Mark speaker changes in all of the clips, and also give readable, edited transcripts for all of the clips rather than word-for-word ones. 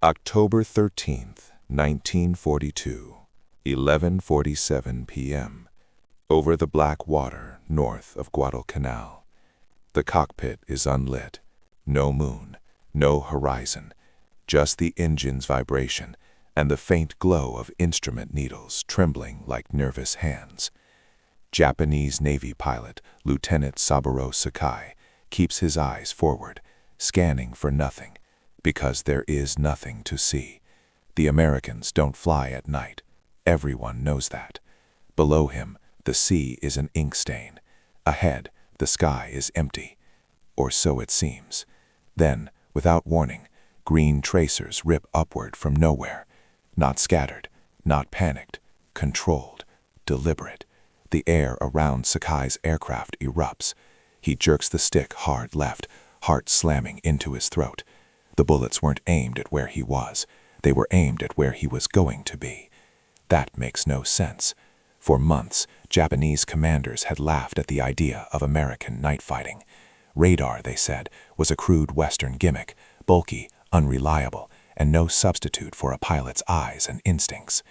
Speaker 1: October 13th, 1942, 11:47 p.m. Over the black water north of Guadalcanal. The cockpit is unlit. No moon, no horizon, just the engine's vibration and the faint glow of instrument needles trembling like nervous hands. Japanese Navy pilot Lieutenant Saburo Sakai keeps his eyes forward, scanning for nothing, because there is nothing to see. The Americans don't fly at night. Everyone knows that. Below him, the sea is an ink stain. Ahead, the sky is empty. Or so it seems. Then, without warning, green tracers rip upward from nowhere. Not scattered, not panicked, controlled, deliberate. The air around Sakai's aircraft erupts. He jerks the stick hard left, heart slamming into his throat. The bullets weren't aimed at where he was. They were aimed at where he was going to be. That makes no sense. For months, Japanese commanders had laughed at the idea of American night fighting. Radar, they said, was a crude Western gimmick, bulky, unreliable, and no substitute for a pilot's eyes and instincts.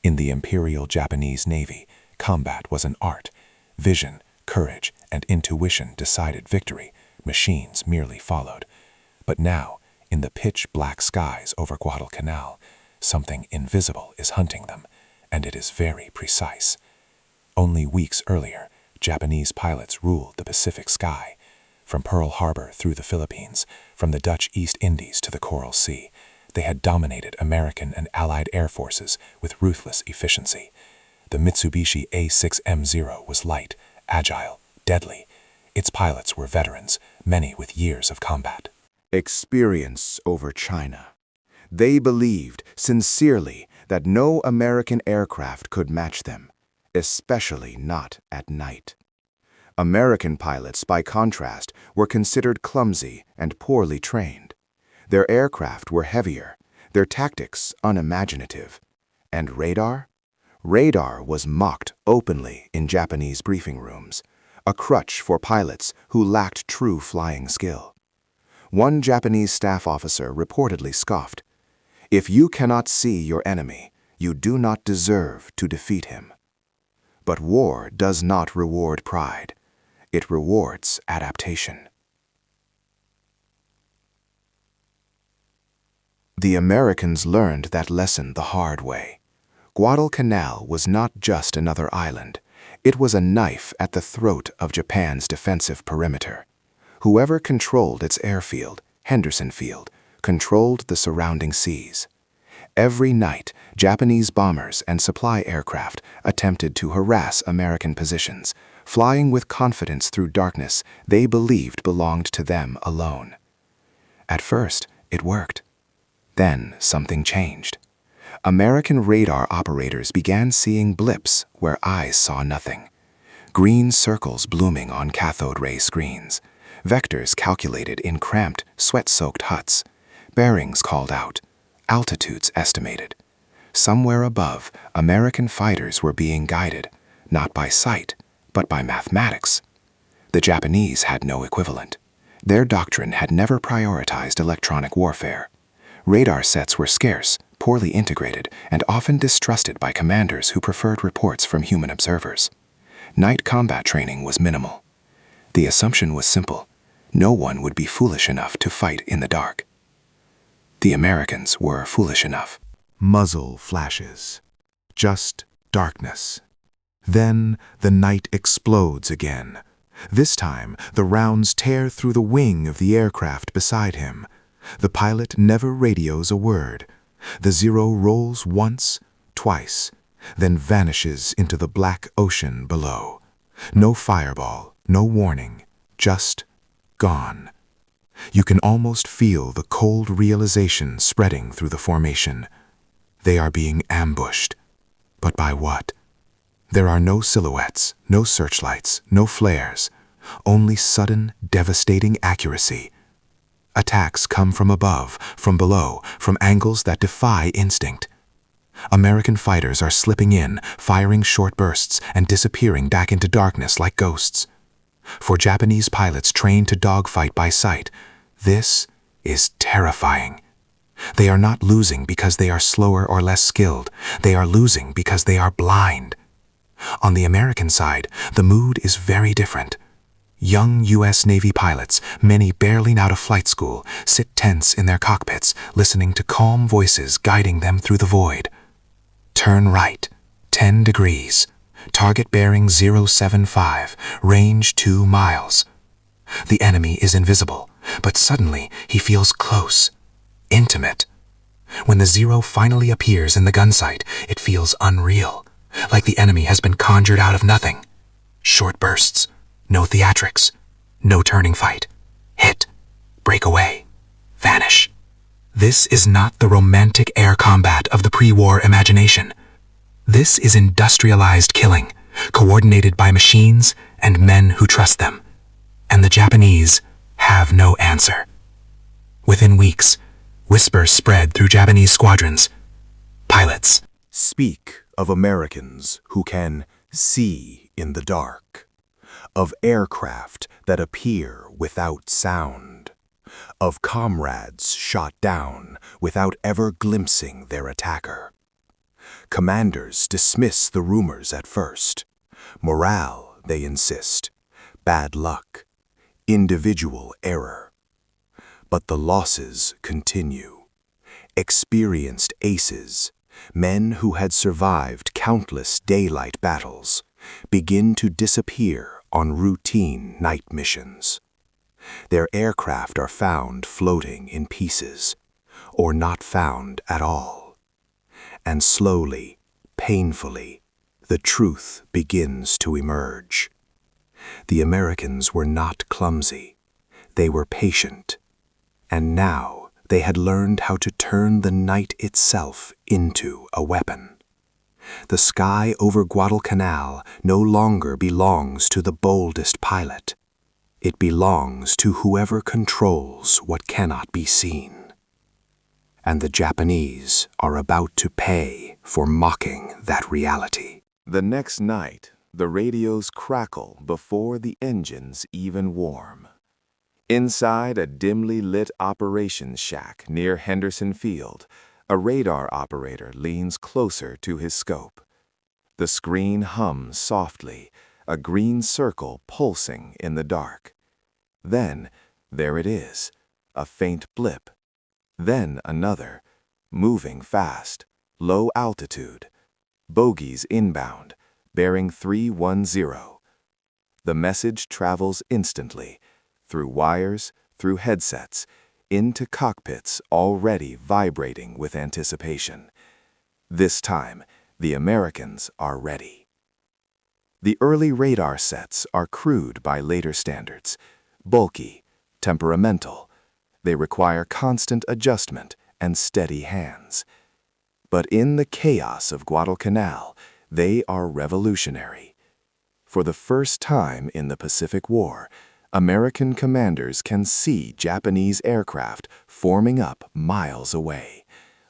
Speaker 1: In the Imperial Japanese Navy, combat was an art. Vision, courage, and intuition decided victory. Machines merely followed. But now, in the pitch-black skies over Guadalcanal, something invisible is hunting them, and it is very precise. Only weeks earlier, Japanese pilots ruled the Pacific sky. From Pearl Harbor through the Philippines, from the Dutch East Indies to the Coral Sea, they had dominated American and Allied air forces with ruthless efficiency. The Mitsubishi A6M0 was light, agile, deadly. Its pilots were veterans, many with years of combat.
Speaker 2: Experience over China. They believed sincerely that no American aircraft could match them, especially not at night. American pilots, by contrast, were considered clumsy and poorly trained. Their aircraft were heavier, their tactics unimaginative. And radar? Radar was mocked openly in Japanese briefing rooms, a crutch for pilots who lacked true flying skill. One Japanese staff officer reportedly scoffed, "If you cannot see your enemy, you do not deserve to defeat him." But war does not reward pride. It rewards adaptation. The Americans learned that lesson the hard way. Guadalcanal was not just another island. It was a knife at the throat of Japan's defensive perimeter. Whoever controlled its airfield, Henderson Field, controlled the surrounding seas. Every night, Japanese bombers and supply aircraft attempted to harass American positions, flying with confidence through darkness they believed belonged to them alone. At first, it worked. Then something changed. American radar operators began seeing blips where eyes saw nothing. Green circles blooming on cathode ray screens. Vectors calculated in cramped, sweat-soaked huts. Bearings called out. Altitudes estimated. Somewhere above, American fighters were being guided, not by sight, but by mathematics. The Japanese had no equivalent. Their doctrine had never prioritized electronic warfare. Radar sets were scarce, poorly integrated, and often distrusted by commanders who preferred reports from human observers. Night combat training was minimal. The assumption was simple. No one would be foolish enough to fight in the dark. The Americans were foolish enough.
Speaker 3: Muzzle flashes. Just darkness. Then the night explodes again. This time, the rounds tear through the wing of the aircraft beside him. The pilot never radios a word. The Zero rolls once, twice, then vanishes into the black ocean below. No fireball, no warning, just gone. You can almost feel the cold realization spreading through the formation. They are being ambushed. But by what? There are no silhouettes, no searchlights, no flares. Only sudden, devastating accuracy. Attacks come from above, from below, from angles that defy instinct. American fighters are slipping in, firing short bursts, and disappearing back into darkness like ghosts. For Japanese pilots trained to dogfight by sight, this is terrifying. They are not losing because they are slower or less skilled. They are losing because they are blind. On the American side, the mood is very different. Young U.S. Navy pilots, many barely out of flight school, sit tense in their cockpits, listening to calm voices guiding them through the void. Turn right, 10 degrees. Target bearing 075, range 2 miles. The enemy is invisible, but suddenly he feels close, intimate. When the zero finally appears in the gun sight, it feels unreal, like the enemy has been conjured out of nothing. Short bursts, no theatrics, no turning fight. Hit, break away, vanish. This is not the romantic air combat of the pre-war imagination. This is industrialized killing, coordinated by machines and men who trust them. And the Japanese have no answer. Within weeks, whispers spread through Japanese squadrons. Pilots
Speaker 2: speak of Americans who can see in the dark, of aircraft that appear without sound, of comrades shot down without ever glimpsing their attacker. Commanders dismiss the rumors at first. Morale, they insist. Bad luck. Individual error. But the losses continue. Experienced aces, men who had survived countless daylight battles, begin to disappear on routine night missions. Their aircraft are found floating in pieces, or not found at all. And slowly, painfully, the truth begins to emerge. The Americans were not clumsy. They were patient. And now they had learned how to turn the night itself into a weapon. The sky over Guadalcanal no longer belongs to the boldest pilot. It belongs to whoever controls what cannot be seen. And the Japanese are about to pay for mocking that reality.
Speaker 1: The next night, the radios crackle before the engines even warm. Inside a dimly lit operations shack near Henderson Field, a radar operator leans closer to his scope. The screen hums softly, a green circle pulsing in the dark. Then, there it is, a faint blip. Then another, moving fast, low altitude. Bogies inbound, bearing 310. The message travels instantly, through wires, through headsets, into cockpits already vibrating with anticipation. This time, the Americans are ready. The early radar sets are crude by later standards, bulky, temperamental. They require constant adjustment and steady hands. But in the chaos of Guadalcanal, they are revolutionary. For the first time in the Pacific War, American commanders can see Japanese aircraft forming up miles away,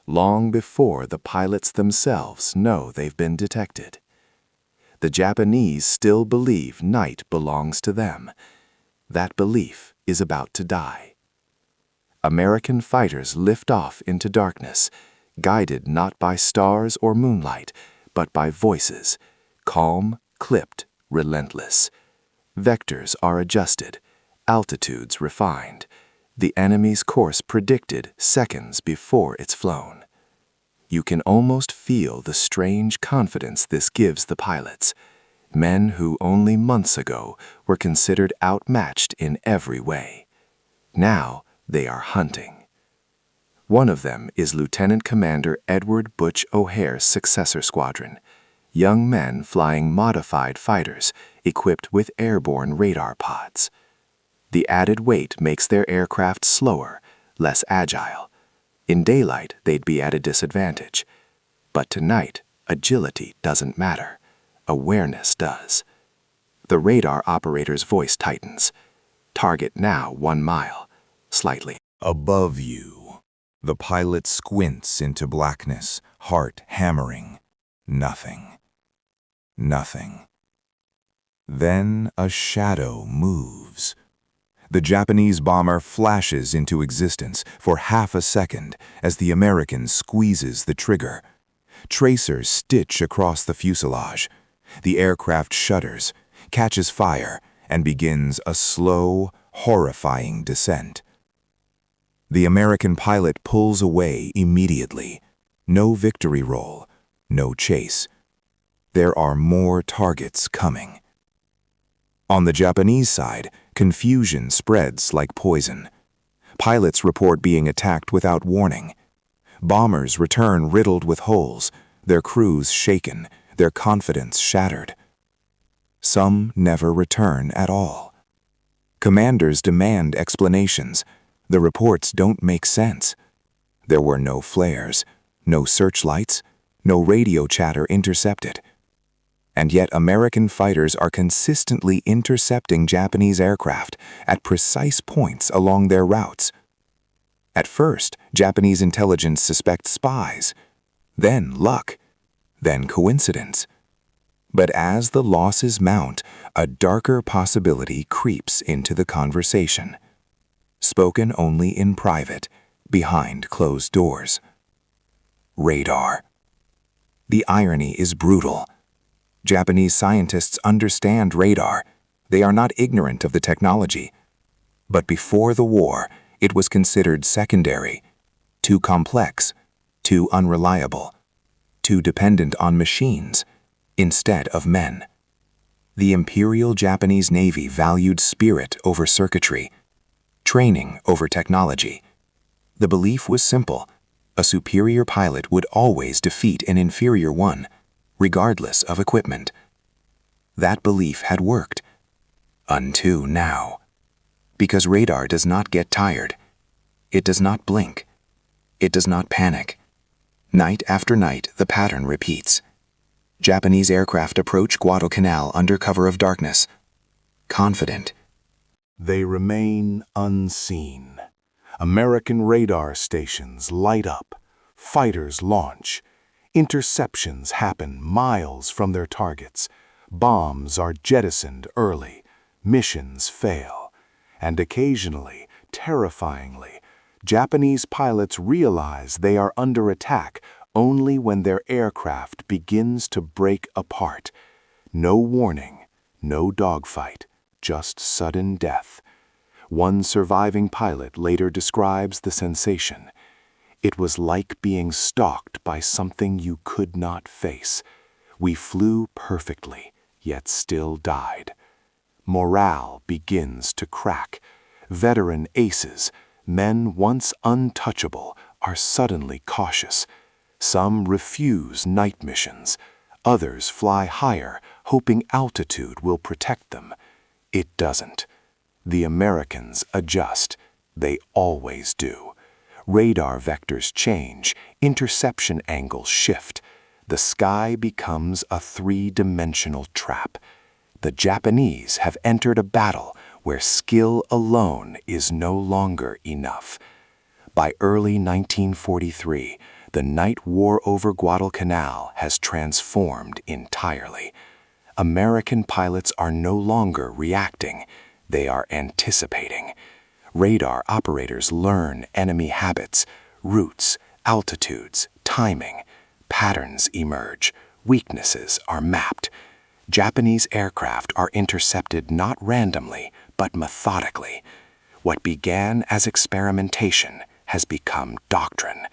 Speaker 1: long before the pilots themselves know they've been detected. The Japanese still believe night belongs to them. That belief is about to die. American fighters lift off into darkness, guided not by stars or moonlight, but by voices, calm, clipped, relentless. Vectors are adjusted, altitudes refined, the enemy's course predicted seconds before it's flown. You can almost feel the strange confidence this gives the pilots, men who only months ago were considered outmatched in every way. Now they are hunting. One of them is Lieutenant Commander Edward Butch O'Hare's successor squadron, young men flying modified fighters equipped with airborne radar pods. The added weight makes their aircraft slower, less agile. In daylight, they'd be at a disadvantage. But tonight, agility doesn't matter. Awareness does. The radar operator's voice tightens. Target now 1 mile, slightly Above you, the pilot squints into blackness, heart hammering. Nothing. Nothing. Then a shadow moves. The Japanese bomber flashes into existence for half a second as the American squeezes the trigger. Tracers stitch across the fuselage. The aircraft shudders, catches fire, and begins a slow, horrifying descent. The American pilot pulls away immediately. No victory roll, no chase. There are more targets coming. On the Japanese side, confusion spreads like poison. Pilots report being attacked without warning. Bombers return riddled with holes, their crews shaken, their confidence shattered. Some never return at all. Commanders demand explanations. The reports don't make sense. There were no flares, no searchlights, no radio chatter intercepted. And yet American fighters are consistently intercepting Japanese aircraft at precise points along their routes. At first, Japanese intelligence suspects spies, then luck, then coincidence. But as the losses mount, a darker possibility creeps into the conversation. Spoken only in private, behind closed doors. Radar. The irony is brutal. Japanese scientists understand radar. They are not ignorant of the technology. But before the war, it was considered secondary, too complex, too unreliable, too dependent on machines instead of men. The Imperial Japanese Navy valued spirit over circuitry, training over technology. The belief was simple: a superior pilot would always defeat an inferior one, regardless of equipment. That belief had worked. Until now. Because radar does not get tired. It does not blink. It does not panic. Night after night, the pattern repeats. Japanese aircraft approach Guadalcanal under cover of darkness. Confident.
Speaker 3: They remain unseen. American radar stations light up. Fighters launch. Interceptions happen miles from their targets. Bombs are jettisoned early. Missions fail. And occasionally, terrifyingly, Japanese pilots realize they are under attack only when their aircraft begins to break apart. No warning, no dogfight, just sudden death. One surviving pilot later describes the sensation. It was like being stalked by something you could not face. We flew perfectly, yet still died. Morale begins to crack. Veteran aces, men once untouchable, are suddenly cautious. Some refuse night missions. Others fly higher, hoping altitude will protect them. It doesn't. The Americans adjust. They always do. Radar vectors change. Interception angles shift. The sky becomes a three-dimensional trap. The Japanese have entered a battle where skill alone is no longer enough. By early 1943, the night war over Guadalcanal has transformed entirely. American pilots are no longer reacting, they are anticipating. Radar operators learn enemy habits, routes, altitudes, timing. Patterns emerge, weaknesses are mapped. Japanese aircraft are intercepted not randomly, but methodically. What began as experimentation has become doctrine,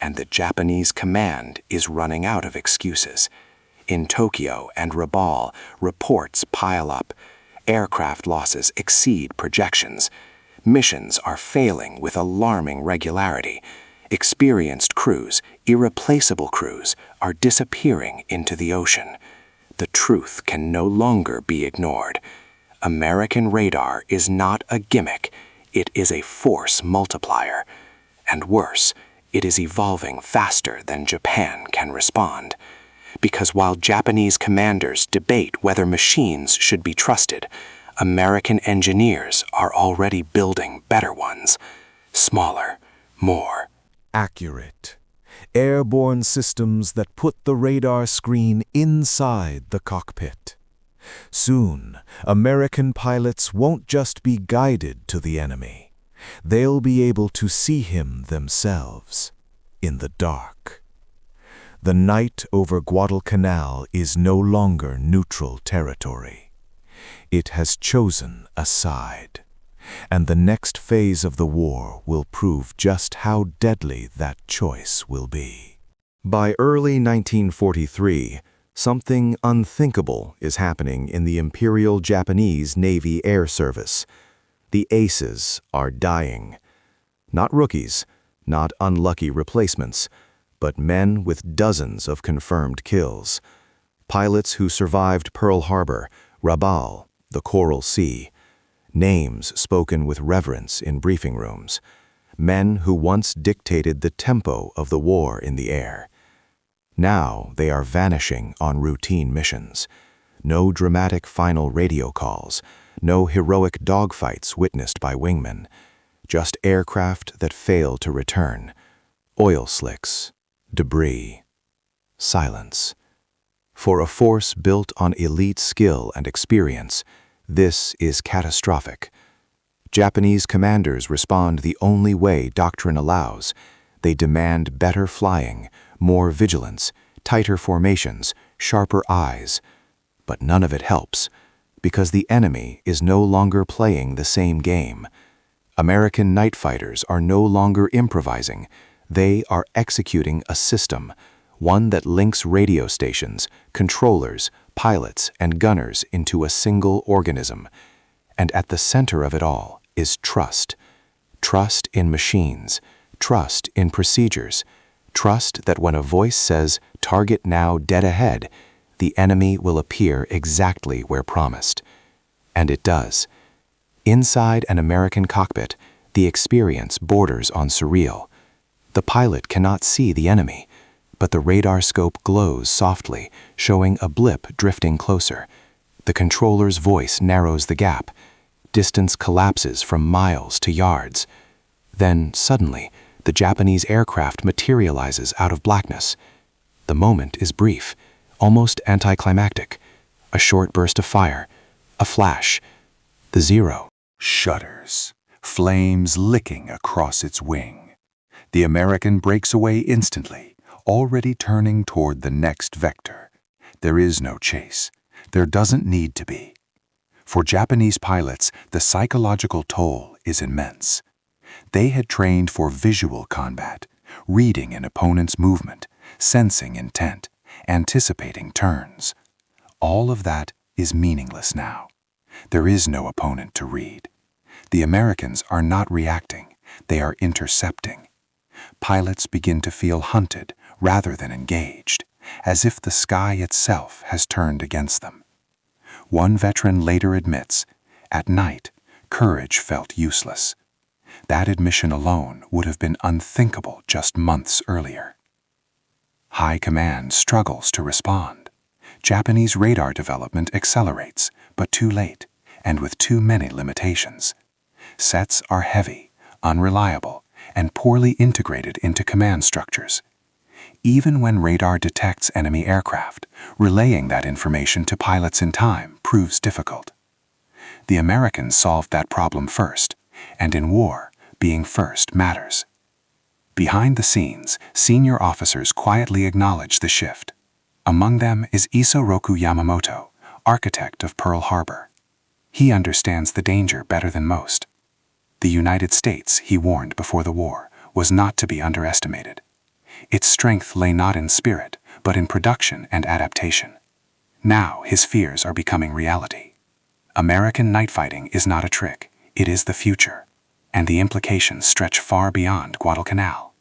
Speaker 3: and the Japanese command is running out of excuses. In Tokyo and Rabaul, reports pile up. Aircraft losses exceed projections. Missions are failing with alarming regularity. Experienced crews, irreplaceable crews, are disappearing into the ocean. The truth can no longer be ignored. American radar is not a gimmick, it is a force multiplier. And worse, it is evolving faster than Japan can respond. Because while Japanese commanders debate whether machines should be trusted, American engineers are already building better ones. Smaller, more
Speaker 4: accurate. Airborne systems that put the radar screen inside the cockpit.
Speaker 3: Soon, American pilots won't just be guided to the enemy. They'll be able to see him themselves, in the dark. The night over Guadalcanal is no longer neutral territory. It has chosen a side, and the next phase of the war will prove just how deadly that choice will be. By early 1943, something unthinkable is happening in the Imperial Japanese Navy Air Service. The aces are dying. Not rookies, not unlucky replacements, but men with dozens of confirmed kills. Pilots who survived Pearl Harbor, Rabaul, the Coral Sea. Names spoken with reverence in briefing rooms. Men who once dictated the tempo of the war in the air. Now they are vanishing on routine missions. No dramatic final radio calls, no heroic dogfights witnessed by wingmen. Just aircraft that fail to return. Oil slicks, debris, silence. For a force built on elite skill and experience, this is catastrophic. Japanese commanders respond the only way doctrine allows. They demand better flying, more vigilance, tighter formations, sharper eyes. But none of it helps, because the enemy is no longer playing the same game. American night fighters are no longer improvising. They are executing a system, one that links radio stations, controllers, pilots, and gunners into a single organism. And at the center of it all is trust. Trust in machines, trust in procedures, trust that when a voice says, "Target now, dead ahead," the enemy will appear exactly where promised. And it does. Inside an American cockpit, the experience borders on surreal. The pilot cannot see the enemy, but the radar scope glows softly, showing a blip drifting closer. The controller's voice narrows the gap. Distance collapses from miles to yards. Then, suddenly, the Japanese aircraft materializes out of blackness. The moment is brief, almost anticlimactic. A short burst of fire, a flash, the zero.
Speaker 4: Shudders, flames licking across its wing. The American breaks away instantly, already turning toward the next vector. There is no chase. There doesn't need to be. For Japanese pilots, the psychological toll is immense. They had trained for visual combat, reading an opponent's movement, sensing intent, anticipating turns. All of that is meaningless now. There is no opponent to read. The Americans are not reacting, they are intercepting. Pilots begin to feel hunted rather than engaged, as if the sky itself has turned against them. One veteran later admits, at night, courage felt useless. That admission alone would have been unthinkable just months earlier. High command struggles to respond. Japanese radar development accelerates, but too late, and with too many limitations. Sets are heavy, unreliable, and poorly integrated into command structures. Even when radar detects enemy aircraft, relaying that information to pilots in time proves difficult. The Americans solved that problem first, and in war, being first matters. Behind the scenes, senior officers quietly acknowledge the shift. Among them is Isoroku Yamamoto, architect of Pearl Harbor. He understands the danger better than most. The United States, he warned before the war, was not to be underestimated. Its strength lay not in spirit, but in production and adaptation. Now his fears are becoming reality. American night fighting is not a trick, it is the future, and the implications stretch far beyond Guadalcanal.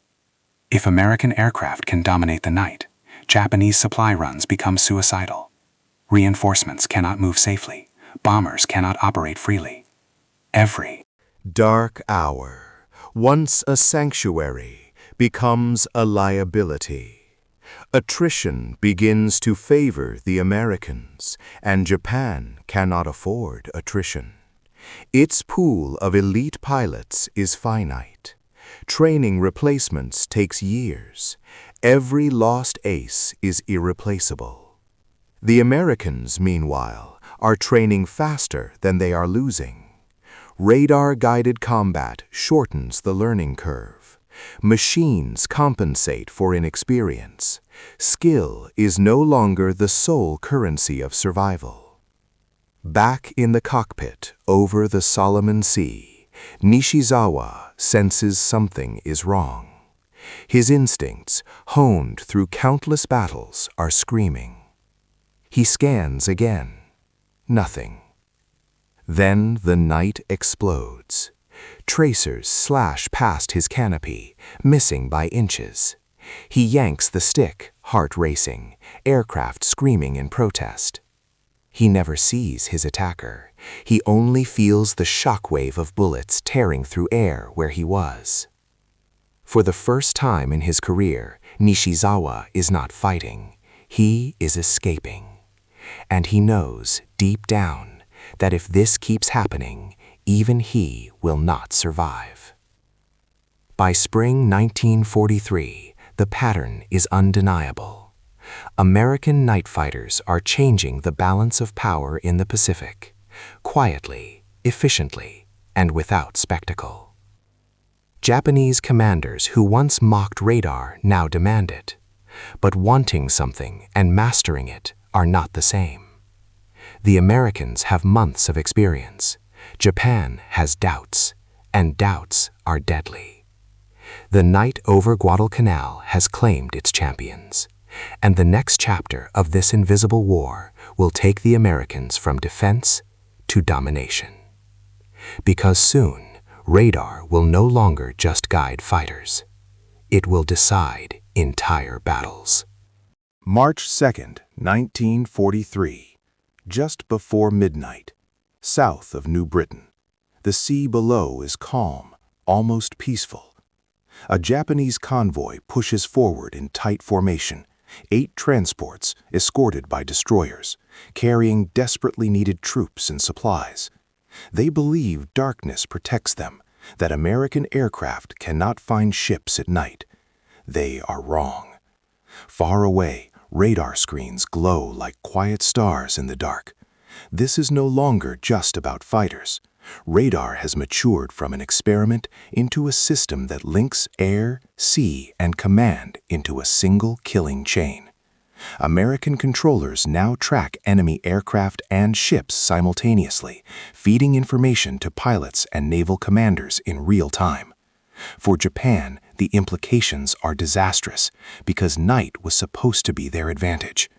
Speaker 4: If American aircraft can dominate the night, Japanese supply runs become suicidal. Reinforcements cannot move safely, bombers cannot operate freely. Every
Speaker 3: dark hour, once a sanctuary, becomes a liability. Attrition begins to favor the Americans, and Japan cannot afford attrition. Its pool of elite pilots is finite. Training replacements takes years. Every lost ace is irreplaceable. The Americans, meanwhile, are training faster than they are losing. Radar-guided combat shortens the learning curve. Machines compensate for inexperience. Skill is no longer the sole currency of survival. Back in the cockpit over the Solomon Sea, Nishizawa senses something is wrong. His instincts, honed through countless battles, are screaming. He scans again. Nothing. Then the night explodes. Tracers slash past his canopy, missing by inches. He yanks the stick, heart racing, aircraft screaming in protest. He never sees his attacker. He only feels the shockwave of bullets tearing through air where he was. For the first time in his career, Nishizawa is not fighting. He is escaping. And he knows, deep down, that if this keeps happening, even he will not survive. By spring 1943, the pattern is undeniable. American night fighters are changing the balance of power in the Pacific, quietly, efficiently, and without spectacle. Japanese commanders who once mocked radar now demand it, but wanting something and mastering it are not the same. The Americans have months of experience. Japan has doubts, and doubts are deadly. The night over Guadalcanal has claimed its champions, and the next chapter of this invisible war will take the Americans from defense to domination. Because soon, radar will no longer just guide fighters. It will decide entire battles.
Speaker 2: March 2nd, 1943, just before midnight, south of New Britain. The sea below is calm, almost peaceful. A Japanese convoy pushes forward in tight formation, 8 transports escorted by destroyers, carrying desperately needed troops and supplies. They believe darkness protects them, that American aircraft cannot find ships at night. They are wrong. Far away, radar screens glow like quiet stars in the dark. This is no longer just about fighters. Radar has matured from an experiment into a system that links air, sea, and command into a single killing chain. American controllers now track enemy aircraft and ships simultaneously, feeding information to pilots and naval commanders in real time. For Japan, the implications are disastrous because night was supposed to be their advantage.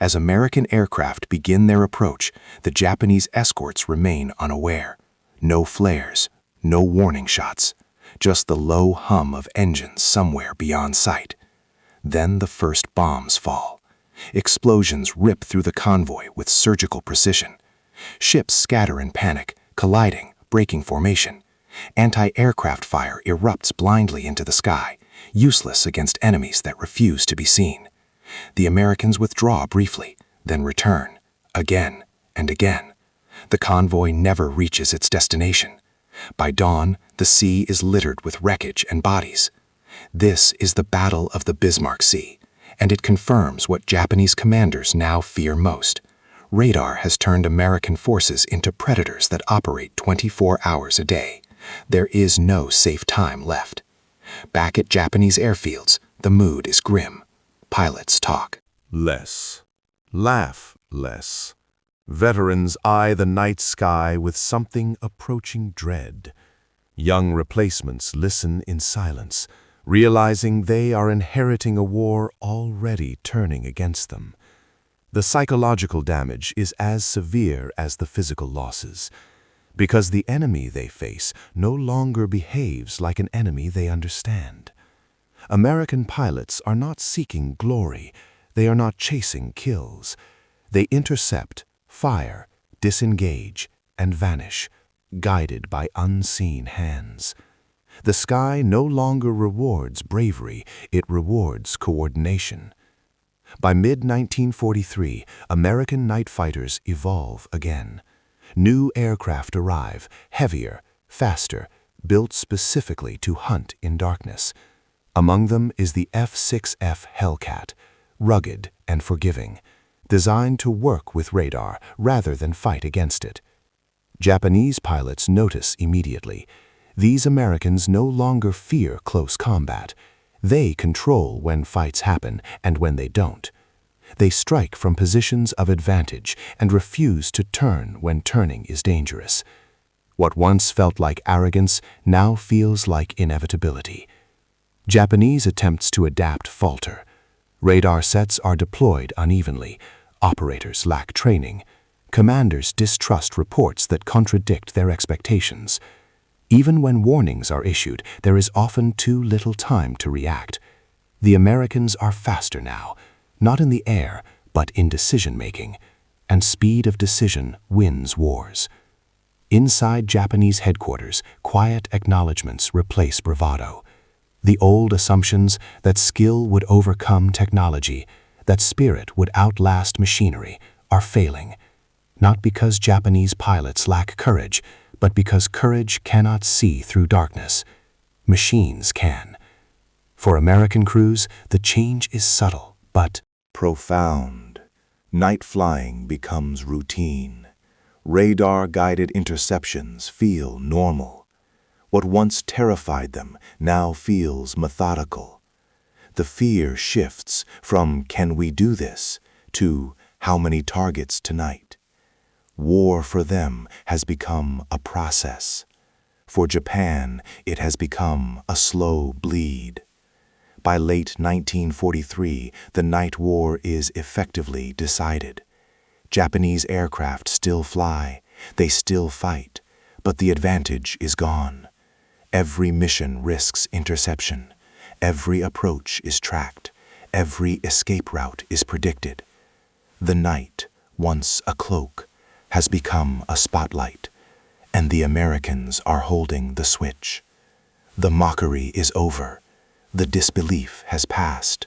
Speaker 2: As American aircraft begin their approach, the Japanese escorts remain unaware. No flares, no warning shots, just the low hum of engines somewhere beyond sight. Then the first bombs fall. Explosions rip through the convoy with surgical precision. Ships scatter in panic, colliding, breaking formation. Anti-aircraft fire erupts blindly into the sky, useless against enemies that refuse to be seen. The Americans withdraw briefly, then return, again and again. The convoy never reaches its destination. By dawn, the sea is littered with wreckage and bodies. This is the Battle of the Bismarck Sea, and it confirms what Japanese commanders now fear most. Radar has turned American forces into predators that operate 24 hours a day. There is no safe time left. Back at Japanese airfields, the mood is grim. Pilots talk.
Speaker 3: Less. Laugh less. Veterans eye the night sky with something approaching dread. Young replacements listen in silence, realizing they are inheriting a war already turning against them. The psychological damage is as severe as the physical losses, because the enemy they face no longer behaves like an enemy they understand. American pilots are not seeking glory. They are not chasing kills. They intercept, fire, disengage, and vanish, guided by unseen hands. The sky no longer rewards bravery, it rewards coordination. By mid-1943, American night fighters evolve again. New aircraft arrive, heavier, faster, built specifically to hunt in darkness. Among them is the F-6F Hellcat, rugged and forgiving,
Speaker 2: designed to work with radar rather than fight against it. Japanese pilots notice immediately. These Americans no longer fear close combat. They control when fights happen and when they don't. They strike from positions of advantage and refuse to turn when turning is dangerous. What once felt like arrogance now feels like inevitability. Japanese attempts to adapt falter. Radar sets are deployed unevenly. Operators lack training. Commanders distrust reports that contradict their expectations. Even when warnings are issued, there is often too little time to react. The Americans are faster now, not in the air, but in decision-making, and speed of decision wins wars. Inside Japanese headquarters, quiet acknowledgments replace bravado. The old assumptions that skill would overcome technology, that spirit would outlast machinery, are failing. Not because Japanese pilots lack courage, but because courage cannot see through darkness. Machines can. For American crews, the change is subtle, but
Speaker 1: profound. Night flying becomes routine. Radar-guided interceptions feel normal. What once terrified them now feels methodical. The fear shifts from "can we do this?" to "how many targets tonight?" War for them has become a process. For Japan, it has become a slow bleed. By late 1943, the night war is effectively decided. Japanese aircraft still fly, they still fight, but the advantage is gone. Every mission risks interception. Every approach is tracked. Every escape route is predicted. The night, once a cloak, has become a spotlight, and the Americans are holding the switch. The mockery is over. The disbelief has passed.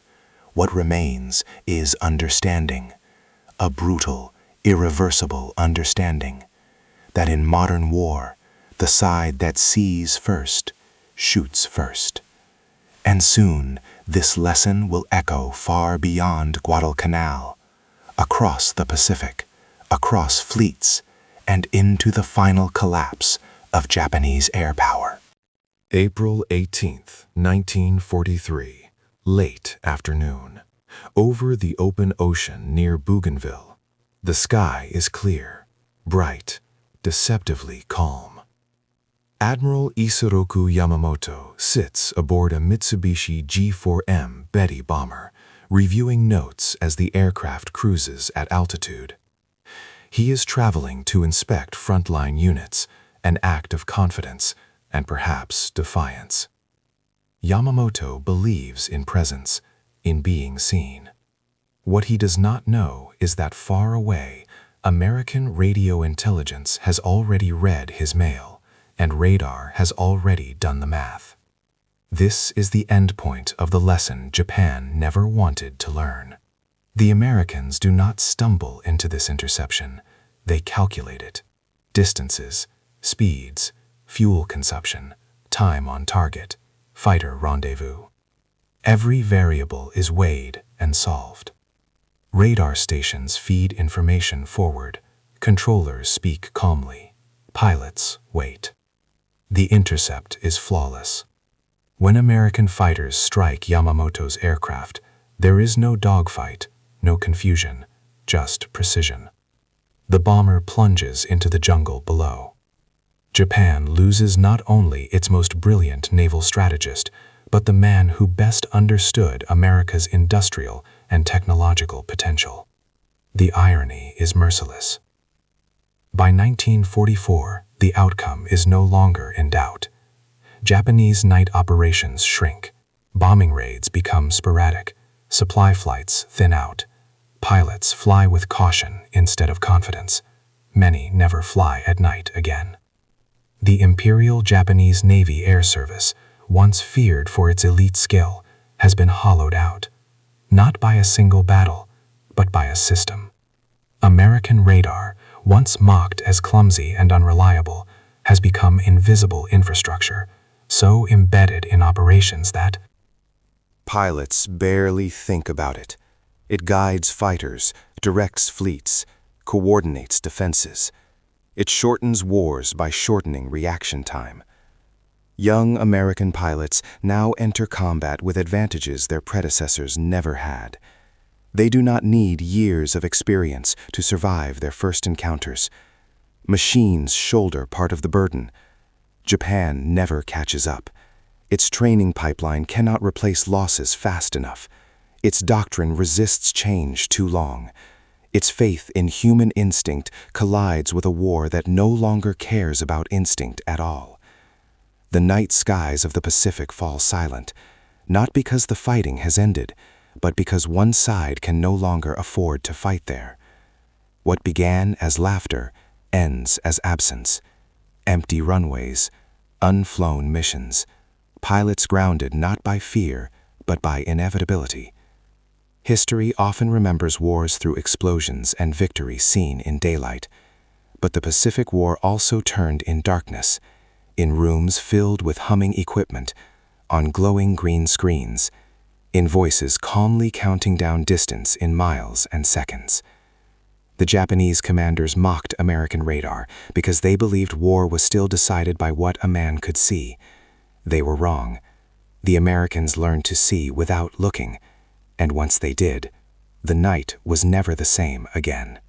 Speaker 1: What remains is understanding, a brutal, irreversible understanding, that in modern war, the side that sees first shoots first. And soon, this lesson will echo far beyond Guadalcanal, across the Pacific, across fleets, and into the final collapse of Japanese air power.
Speaker 3: April 18th, 1943, late afternoon. Over the open ocean near Bougainville, the sky is clear, bright, deceptively calm. Admiral Isoroku Yamamoto sits aboard a Mitsubishi G4M Betty bomber, reviewing notes as the aircraft cruises at altitude. He is traveling to inspect frontline units, an act of confidence and perhaps defiance. Yamamoto believes in presence, in being seen. What he does not know is that far away, American radio intelligence has already read his mail, and radar has already done the math. This is the endpoint of the lesson Japan never wanted to learn. The Americans do not stumble into this interception, they calculate it. Distances, speeds, fuel consumption, time on target, fighter rendezvous. Every variable is weighed and solved. Radar stations feed information forward, controllers speak calmly, pilots wait. The intercept is flawless. When American fighters strike Yamamoto's aircraft, there is no dogfight, no confusion, just precision. The bomber plunges into the jungle below. Japan loses not only its most brilliant naval strategist, but the man who best understood America's industrial and technological potential. The irony is merciless. By 1944, the outcome is no longer in doubt. Japanese night operations shrink, bombing raids become sporadic, supply flights thin out, pilots fly with caution instead of confidence. Many never fly at night again. The Imperial Japanese Navy Air Service, once feared for its elite skill, has been hollowed out, not by a single battle, but by a system. American radar, once mocked as clumsy and unreliable, has become invisible infrastructure, so embedded in operations that
Speaker 2: pilots barely think about it. It guides fighters, directs fleets, coordinates defenses. It shortens wars by shortening reaction time. Young American pilots now enter combat with advantages their predecessors never had. They do not need years of experience to survive their first encounters. Machines shoulder part of the burden. Japan never catches up. Its training pipeline cannot replace losses fast enough. Its doctrine resists change too long. Its faith in human instinct collides with a war that no longer cares about instinct at all. The night skies of the Pacific fall silent, not because the fighting has ended, but because one side can no longer afford to fight there. What began as laughter ends as absence. Empty runways, unflown missions, pilots grounded not by fear, but by inevitability. History often remembers wars through explosions and victory seen in daylight. But the Pacific War also turned in darkness, in rooms filled with humming equipment, on glowing green screens, in voices calmly counting down distance in miles and seconds. The Japanese commanders mocked American radar because they believed war was still decided by what a man could see. They were wrong. The Americans learned to see without looking, and once they did, the night was never the same again.